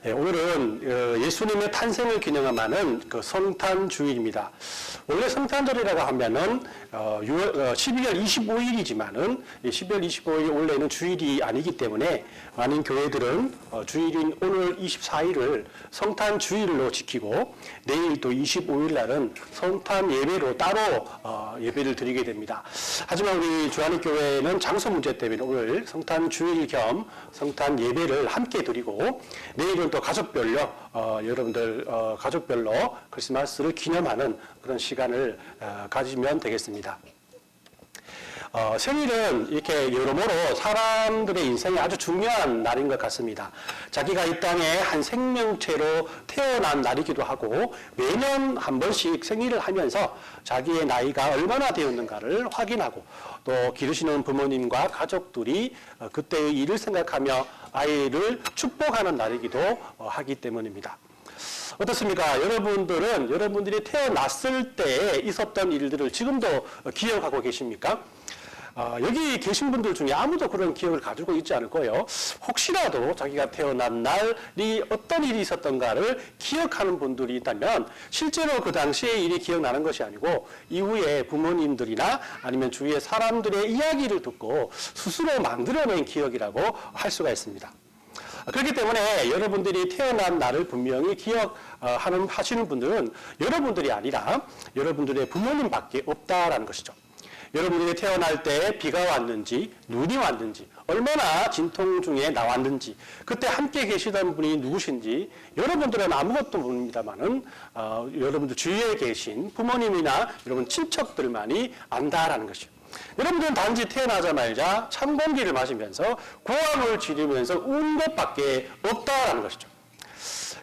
오늘은 예수님의 탄생을 기념하는 그 성탄 주일입니다. 원래 성탄절이라고 하면은 12월 25일이지만은 12월 25일이 원래는 주일이 아니기 때문에 많은 교회들은 주일인 오늘 24일을 성탄 주일로 지키고 내일 또 25일 날은 성탄 예배로 따로 예배를 드리게 됩니다. 하지만 우리 주한의교회는 장소 문제 때문에 오늘 성탄 주일 겸 성탄 예배를 함께 드리고 내일은 또 가족별로 여러분들 가족별로 크리스마스를 기념하는 그런 시간을 가지면 되겠습니다. 생일은 이렇게 여러모로 사람들의 인생에 아주 중요한 날인 것 같습니다. 자기가 이 땅에 한 생명체로 태어난 날이기도 하고 매년 한 번씩 생일을 하면서 자기의 나이가 얼마나 되었는가를 확인하고 또 기르시는 부모님과 가족들이 그때의 일을 생각하며 아이를 축복하는 날이기도 하기 때문입니다. 어떻습니까? 여러분들이 태어났을 때 있었던 일들을 지금도 기억하고 계십니까? 여기 계신 분들 중에 아무도 그런 기억을 가지고 있지 않을 거예요. 혹시라도 자기가 태어난 날이 어떤 일이 있었던가를 기억하는 분들이 있다면 실제로 그 당시의 일이 기억나는 것이 아니고 이후에 부모님들이나 아니면 주위의 사람들의 이야기를 듣고 스스로 만들어낸 기억이라고 할 수가 있습니다. 그렇기 때문에 여러분들이 태어난 날을 분명히 하시는 분들은 여러분들이 아니라 여러분들의 부모님밖에 없다라는 것이죠. 여러분들이 태어날 때 비가 왔는지 눈이 왔는지 얼마나 진통 중에 나왔는지 그때 함께 계시던 분이 누구신지 여러분들은 아무것도 모릅니다만은 여러분들 주위에 계신 부모님이나 여러분 친척들만이 안다라는 것이죠. 여러분들은 단지 태어나자마자 찬 공기를 마시면서 고함을 지르면서 운 것밖에 없다라는 것이죠.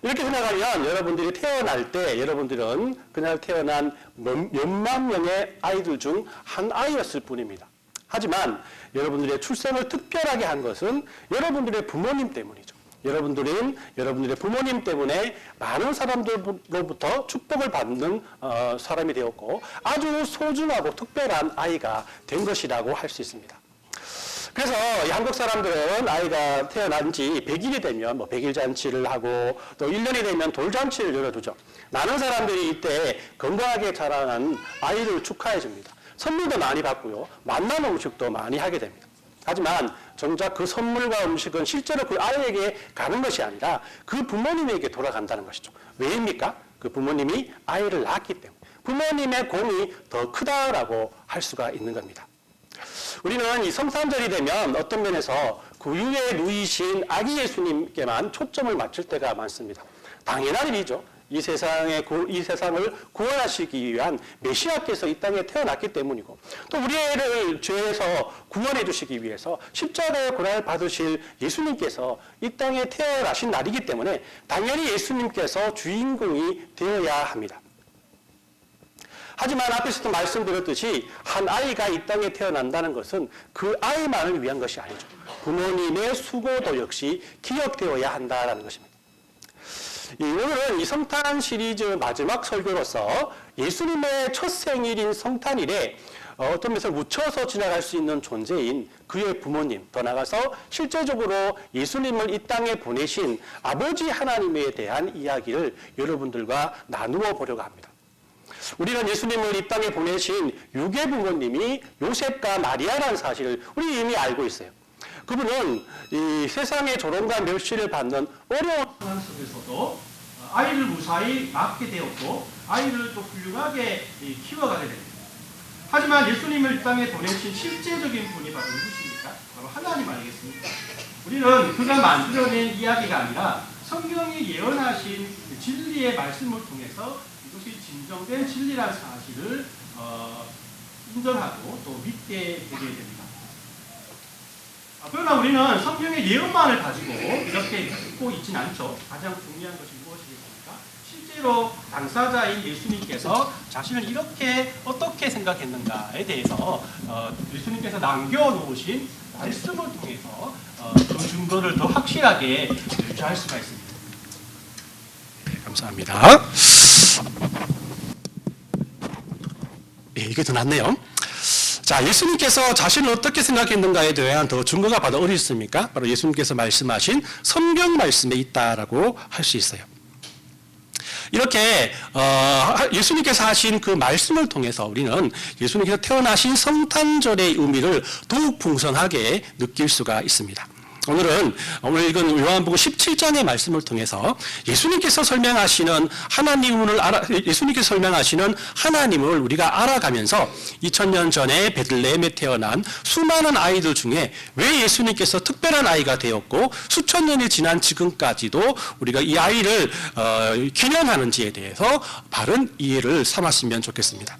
이렇게 생각하면 여러분들이 태어날 때 여러분들은 그날 태어난 몇만 명의 아이들 중 한 아이였을 뿐입니다. 하지만 여러분들의 출생을 특별하게 한 것은 여러분들의 부모님 때문이죠. 여러분들의 부모님 때문에 많은 사람들로부터 축복을 받는 사람이 되었고 아주 소중하고 특별한 아이가 된 것이라고 할 수 있습니다. 그래서 한국 사람들은 아이가 태어난 지 100일이 되면 100일 잔치를 하고 또 1년이 되면 돌잔치를 열어두죠. 많은 사람들이 이때 건강하게 자라난 아이를 축하해 줍니다. 선물도 많이 받고요. 맛난 음식도 많이 하게 됩니다. 하지만 정작 그 선물과 음식은 실제로 그 아이에게 가는 것이 아니라 그 부모님에게 돌아간다는 것이죠. 왜입니까? 그 부모님이 아이를 낳았기 때문에 부모님의 공이 더 크다라고 할 수가 있는 겁니다. 우리는 이 성탄절이 되면 어떤 면에서 구유에 누이신 아기 예수님께만 초점을 맞출 때가 많습니다. 당연한 일이죠. 이 세상을 구원하시기 위한 메시아께서 이 땅에 태어났기 때문이고 또 우리를 죄에서 구원해 주시기 위해서 십자가의 고난을 받으실 예수님께서 이 땅에 태어나신 날이기 때문에 당연히 예수님께서 주인공이 되어야 합니다. 하지만 앞에서도 말씀드렸듯이 한 아이가 이 땅에 태어난다는 것은 그 아이만을 위한 것이 아니죠. 부모님의 수고도 역시 기억되어야 한다는 것입니다. 오늘은 이 성탄 시리즈 마지막 설교로서 예수님의 첫 생일인 성탄일에 어떤 면에서 묻혀서 지나갈 수 있는 존재인 그의 부모님, 더 나아가서 실제적으로 예수님을 이 땅에 보내신 아버지 하나님에 대한 이야기를 여러분들과 나누어 보려고 합니다. 우리는 예수님을 이 땅에 보내신 유괴 부모님이 요셉과 마리아라는 사실을 우리 이미 알고 있어요. 그분은 이 세상의 조롱과 멸시를 받는 어려운 상황 속에서도 아이를 무사히 낳게 되었고 아이를 또 훌륭하게 키워가게 됩니다. 하지만 예수님을 이 땅에 보내신 실제적인 분이 바로 누구십니까? 바로 하나님 아니겠습니까? 우리는 그가 만들어낸 이야기가 아니라 성경이 예언하신 진리의 말씀을 통해서 이것이 진정된 진리라는 사실을 인정하고 또 믿게 되게 됩니다. 그러나 우리는 성경의 예언만을 가지고 이렇게 믿고 있지는 않죠. 가장 중요한 것이 무엇이겠습니까? 실제로 당사자인 예수님께서 자신을 이렇게 어떻게 생각했는가에 대해서 예수님께서 남겨놓으신 말씀을 통해서 그 증거를 더 확실하게 유추할 수가 있습니다. 네, 감사합니다. 이게 더 낫네요. 자, 예수님께서 자신을 어떻게 생각했는가에 대한 더 증거가 바로 어디 있습니까? 바로 예수님께서 말씀하신 성경 말씀에 있다라고 할 수 있어요. 이렇게 예수님께서 하신 그 말씀을 통해서 우리는 예수님께서 태어나신 성탄절의 의미를 더욱 풍성하게 느낄 수가 있습니다. 오늘 읽은 요한복음 17장의 말씀을 통해서 예수님께서 설명하시는 하나님을 우리가 알아가면서 2000년 전에 베들레헴에 태어난 수많은 아이들 중에 왜 예수님께서 특별한 아이가 되었고 수천 년이 지난 지금까지도 우리가 이 아이를 기념하는지에 대해서 바른 이해를 삼았으면 좋겠습니다.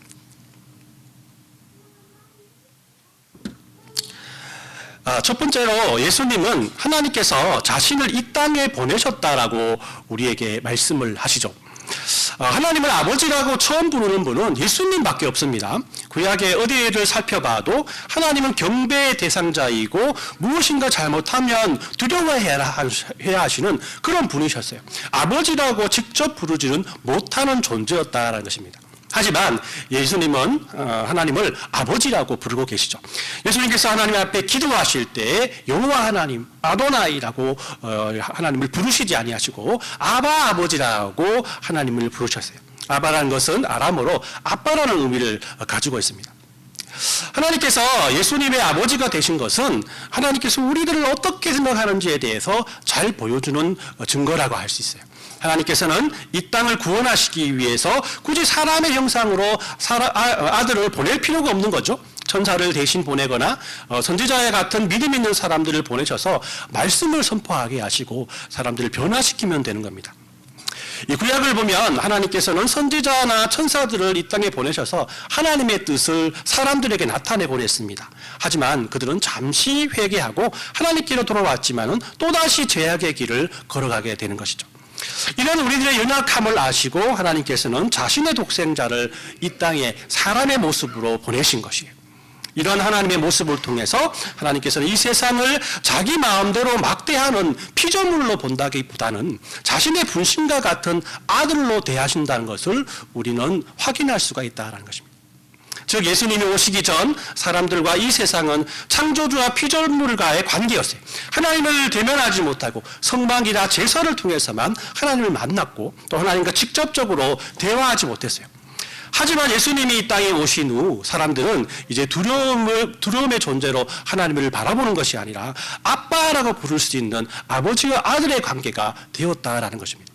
첫 번째로 예수님은 하나님께서 자신을 이 땅에 보내셨다라고 우리에게 말씀을 하시죠. 하나님을 아버지라고 처음 부르는 분은 예수님밖에 없습니다. 구약의 어디를 살펴봐도 하나님은 경배의 대상자이고 무엇인가 잘못하면 두려워해야 하시는 그런 분이셨어요. 아버지라고 직접 부르지는 못하는 존재였다라는 것입니다. 하지만 예수님은 하나님을 아버지라고 부르고 계시죠. 예수님께서 하나님 앞에 기도하실 때 여호와 하나님, 아도나이라고 하나님을 부르시지 아니하시고 아바 아버지라고 하나님을 부르셨어요. 아바라는 것은 아람어로 아빠라는 의미를 가지고 있습니다. 하나님께서 예수님의 아버지가 되신 것은 하나님께서 우리들을 어떻게 생각하는지에 대해서 잘 보여주는 증거라고 할 수 있어요. 하나님께서는 이 땅을 구원하시기 위해서 굳이 사람의 형상으로 아들을 보낼 필요가 없는 거죠. 천사를 대신 보내거나 선지자와 같은 믿음 있는 사람들을 보내셔서 말씀을 선포하게 하시고 사람들을 변화시키면 되는 겁니다. 이 구약을 보면 하나님께서는 선지자나 천사들을 이 땅에 보내셔서 하나님의 뜻을 사람들에게 나타내 보냈습니다. 하지만 그들은 잠시 회개하고 하나님께로 돌아왔지만은 또다시 죄악의 길을 걸어가게 되는 것이죠. 이런 우리들의 연약함을 아시고 하나님께서는 자신의 독생자를 이 땅에 사람의 모습으로 보내신 것이에요. 이런 하나님의 모습을 통해서 하나님께서는 이 세상을 자기 마음대로 막대하는 피조물로 본다기보다는 자신의 분신과 같은 아들로 대하신다는 것을 우리는 확인할 수가 있다는 것입니다. 즉 예수님이 오시기 전 사람들과 이 세상은 창조주와 피조물과의 관계였어요. 하나님을 대면하지 못하고 성막이나 제사를 통해서만 하나님을 만났고 또 하나님과 직접적으로 대화하지 못했어요. 하지만 예수님이 이 땅에 오신 후 사람들은 이제 두려움의 존재로 하나님을 바라보는 것이 아니라 아빠라고 부를 수 있는 아버지와 아들의 관계가 되었다라는 것입니다.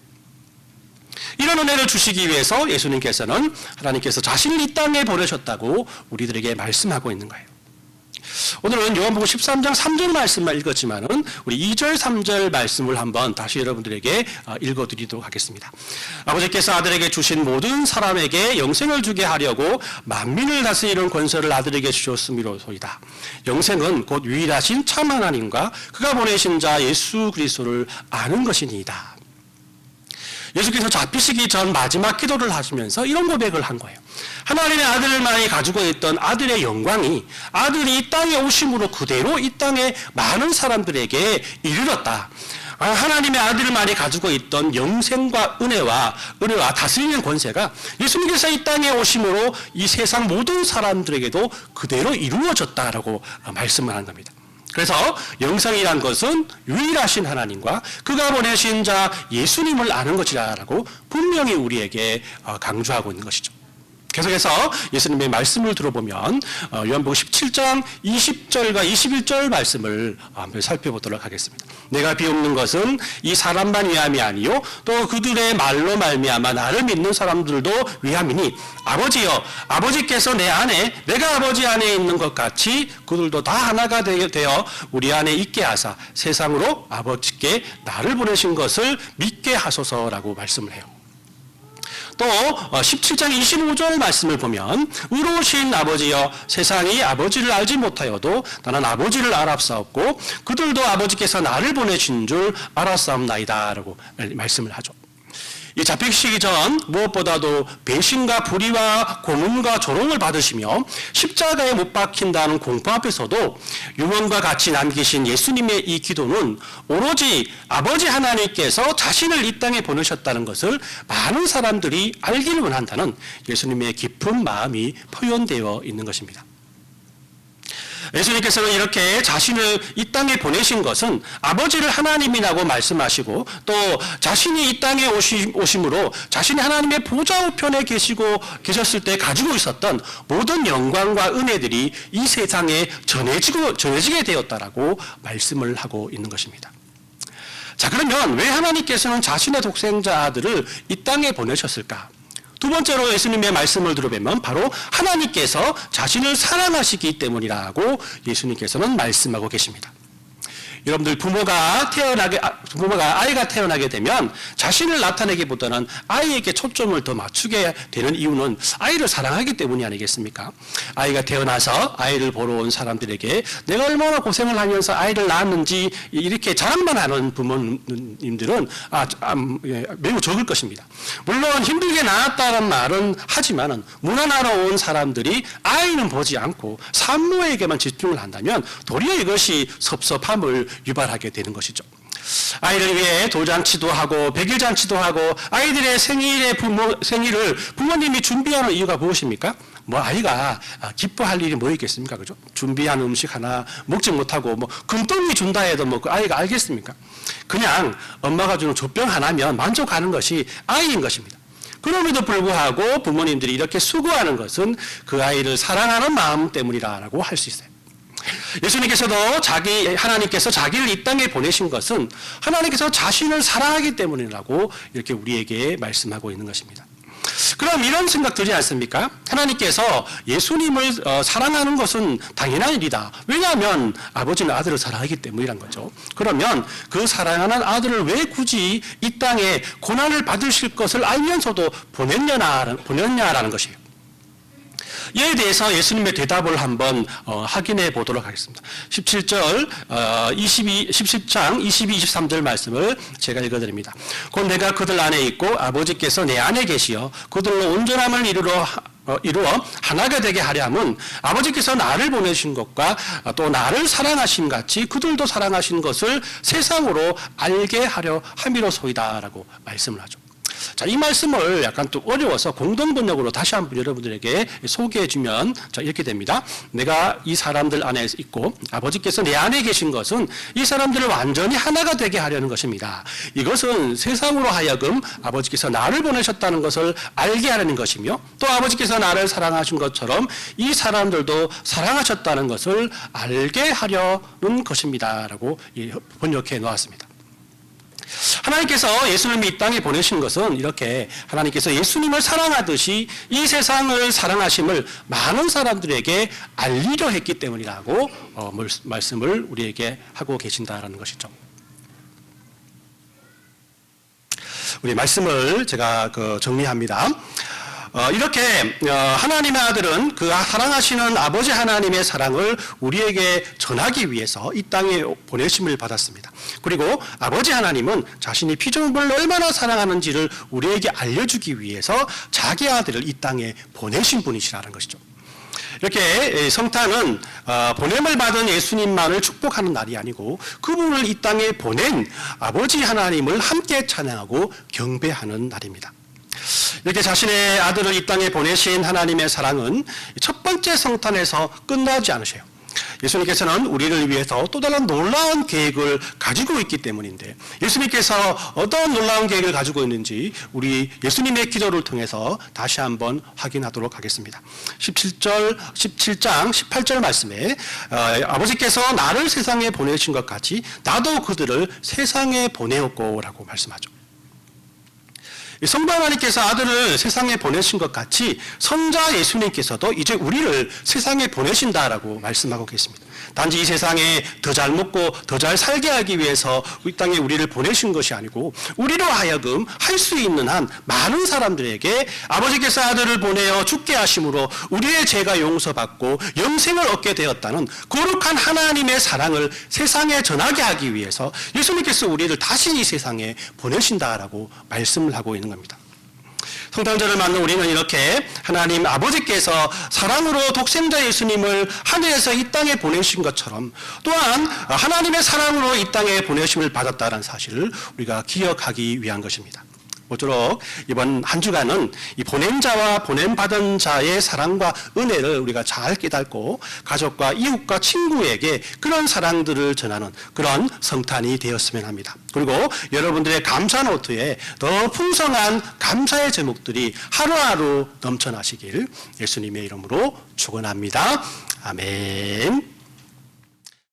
이런 은혜를 주시기 위해서 예수님께서는 하나님께서 자신을 이 땅에 보내셨다고 우리들에게 말씀하고 있는 거예요. 오늘은 요한복음 13장 3절 말씀만 읽었지만은 우리 2절 3절 말씀을 한번 다시 여러분들에게 읽어드리도록 하겠습니다. 아버지께서 아들에게 주신 모든 사람에게 영생을 주게 하려고 만민을 다스리는 권세를 아들에게 주셨음이로소이다. 영생은 곧 유일하신 참 하나님과 그가 보내신 자 예수 그리스도를 아는 것이니이다. 예수께서 잡히시기 전 마지막 기도를 하시면서 이런 고백을 한 거예요. 하나님의 아들만이 가지고 있던 아들의 영광이 아들이 이 땅에 오심으로 그대로 이 땅에 많은 사람들에게 이르렀다. 하나님의 아들만이 가지고 있던 영생과 은혜와 다스리는 권세가 예수님께서 이 땅에 오심으로 이 세상 모든 사람들에게도 그대로 이루어졌다라고 말씀을 한 겁니다. 그래서 영생이란 것은 유일하신 하나님과 그가 보내신 자 예수님을 아는 것이라고 분명히 우리에게 강조하고 있는 것이죠. 계속해서 예수님의 말씀을 들어보면 요한복음 17장 20절과 21절 말씀을 한번 살펴보도록 하겠습니다. 내가 비옵는 것은 이 사람만 위함이 아니요 또 그들의 말로 말미암아 나를 믿는 사람들도 위함이니 아버지여 아버지께서 내 안에 내가 아버지 안에 있는 것 같이 그들도 다 하나가 되어 우리 안에 있게 하사 세상으로 아버지께 나를 보내신 것을 믿게 하소서라고 말씀을 해요. 또 17장 25절 말씀을 보면 의로우신 아버지여 세상이 아버지를 알지 못하여도 나는 아버지를 알았사옵고 그들도 아버지께서 나를 보내신 줄 알았사옵나이다 라고 말씀을 하죠. 이 잡히시기 전 무엇보다도 배신과 불의와 고문과 조롱을 받으시며 십자가에 못 박힌다는 공포 앞에서도 유언과 같이 남기신 예수님의 이 기도는 오로지 아버지 하나님께서 자신을 이 땅에 보내셨다는 것을 많은 사람들이 알기를 원한다는 예수님의 깊은 마음이 표현되어 있는 것입니다. 예수님께서는 이렇게 자신을 이 땅에 보내신 것은 아버지를 하나님이라고 말씀하시고 또 자신이 이 땅에 오심으로 자신이 하나님의 보좌 우편에 계셨을 때 가지고 있었던 모든 영광과 은혜들이 이 세상에 전해지게 되었다라고 말씀을 하고 있는 것입니다. 자, 그러면 왜 하나님께서는 자신의 독생자 아들을 이 땅에 보내셨을까? 두 번째로 예수님의 말씀을 들어보면 바로 하나님께서 자신을 사랑하시기 때문이라고 예수님께서는 말씀하고 계십니다. 여러분들 부모가 아이가 태어나게 되면 자신을 나타내기보다는 아이에게 초점을 더 맞추게 되는 이유는 아이를 사랑하기 때문이 아니겠습니까? 아이가 태어나서 아이를 보러 온 사람들에게 내가 얼마나 고생을 하면서 아이를 낳았는지 이렇게 자랑만 하는 부모님들은 매우 적을 것입니다. 물론 힘들게 낳았다는 말은 하지만은 문화나라 온 사람들이 아이는 보지 않고 산모에게만 집중을 한다면 도리어 이것이 섭섭함을 유발하게 되는 것이죠. 아이를 위해 돌잔치도 하고 백일잔치도 하고 아이들의 생일을 부모님이 준비하는 이유가 무엇입니까? 아이가 기뻐할 일이 뭐 있겠습니까? 그죠? 준비한 음식 하나 먹지 못하고 금덩이 준다 해도 그 아이가 알겠습니까? 그냥 엄마가 주는 젖병 하나면 만족하는 것이 아이인 것입니다. 그럼에도 불구하고 부모님들이 이렇게 수고하는 것은 그 아이를 사랑하는 마음 때문이라고 할 수 있어요. 예수님께서도 하나님께서 자기를 이 땅에 보내신 것은 하나님께서 자신을 사랑하기 때문이라고 이렇게 우리에게 말씀하고 있는 것입니다. 그럼 이런 생각 들지 않습니까? 하나님께서 예수님을 사랑하는 것은 당연한 일이다. 왜냐하면 아버지는 아들을 사랑하기 때문이란 거죠. 그러면 그 사랑하는 아들을 왜 굳이 이 땅에 고난을 받으실 것을 알면서도 보냈냐라는 것이에요. 이에 대해서 예수님의 대답을 한번 확인해 보도록 하겠습니다. 17장 22, 23절 말씀을 제가 읽어드립니다. 곧 내가 그들 안에 있고 아버지께서 내 안에 계시어 그들로 온전함을 이루어 하나가 되게 하려 함은 아버지께서 나를 보내신 것과 또 나를 사랑하신 같이 그들도 사랑하신 것을 세상으로 알게 하려 함이로소이다라고 말씀을 하죠. 자, 이 말씀을 약간 또 어려워서 공동번역으로 다시 한번 여러분들에게 소개해 주면 이렇게 됩니다. 내가 이 사람들 안에 있고 아버지께서 내 안에 계신 것은 이 사람들을 완전히 하나가 되게 하려는 것입니다. 이것은 세상으로 하여금 아버지께서 나를 보내셨다는 것을 알게 하려는 것이며 또 아버지께서 나를 사랑하신 것처럼 이 사람들도 사랑하셨다는 것을 알게 하려는 것입니다. 라고 번역해 놓았습니다. 하나님께서 예수님을 이 땅에 보내신 것은 이렇게 하나님께서 예수님을 사랑하듯이 이 세상을 사랑하심을 많은 사람들에게 알리려 했기 때문이라고 말씀을 우리에게 하고 계신다라는 것이죠. 우리 말씀을 제가 정리합니다. 이렇게 하나님의 아들은 그 사랑하시는 아버지 하나님의 사랑을 우리에게 전하기 위해서 이 땅에 보내심을 받았습니다. 그리고 아버지 하나님은 자신이 피조물을 얼마나 사랑하는지를 우리에게 알려주기 위해서 자기 아들을 이 땅에 보내신 분이시라는 것이죠. 이렇게 성탄은 보냄을 받은 예수님만을 축복하는 날이 아니고 그분을 이 땅에 보낸 아버지 하나님을 함께 찬양하고 경배하는 날입니다. 이렇게 자신의 아들을 이 땅에 보내신 하나님의 사랑은 첫 번째 성탄에서 끝나지 않으셔요. 예수님께서는 우리를 위해서 또 다른 놀라운 계획을 가지고 있기 때문인데 예수님께서 어떤 놀라운 계획을 가지고 있는지 우리 예수님의 기도를 통해서 다시 한번 확인하도록 하겠습니다. 17장 18절 말씀에 아버지께서 나를 세상에 보내신 것 같이 나도 그들을 세상에 보내었고 라고 말씀하죠. 성부 하나님께서 아들을 세상에 보내신 것 같이 성자 예수님께서도 이제 우리를 세상에 보내신다라고 말씀하고 계십니다. 단지 이 세상에 더 잘 먹고 더 잘 살게 하기 위해서 이 땅에 우리를 보내신 것이 아니고 우리로 하여금 할 수 있는 한 많은 사람들에게 아버지께서 아들을 보내어 죽게 하심으로 우리의 죄가 용서받고 영생을 얻게 되었다는 거룩한 하나님의 사랑을 세상에 전하게 하기 위해서 예수님께서 우리를 다시 이 세상에 보내신다라고 말씀을 하고 있는 겁니다. 성탄절을 맞는 우리는 이렇게 하나님 아버지께서 사랑으로 독생자 예수님을 하늘에서 이 땅에 보내신 것처럼 또한 하나님의 사랑으로 이 땅에 보내심을 받았다는 사실을 우리가 기억하기 위한 것입니다. 모쪼록 이번 한 주간은 이 보낸 자와 보냄받은 자의 사랑과 은혜를 우리가 잘 깨닫고 가족과 이웃과 친구에게 그런 사랑들을 전하는 그런 성탄이 되었으면 합니다. 그리고 여러분들의 감사 노트에 더 풍성한 감사의 제목들이 하루하루 넘쳐나시길 예수님의 이름으로 축원합니다. 아멘.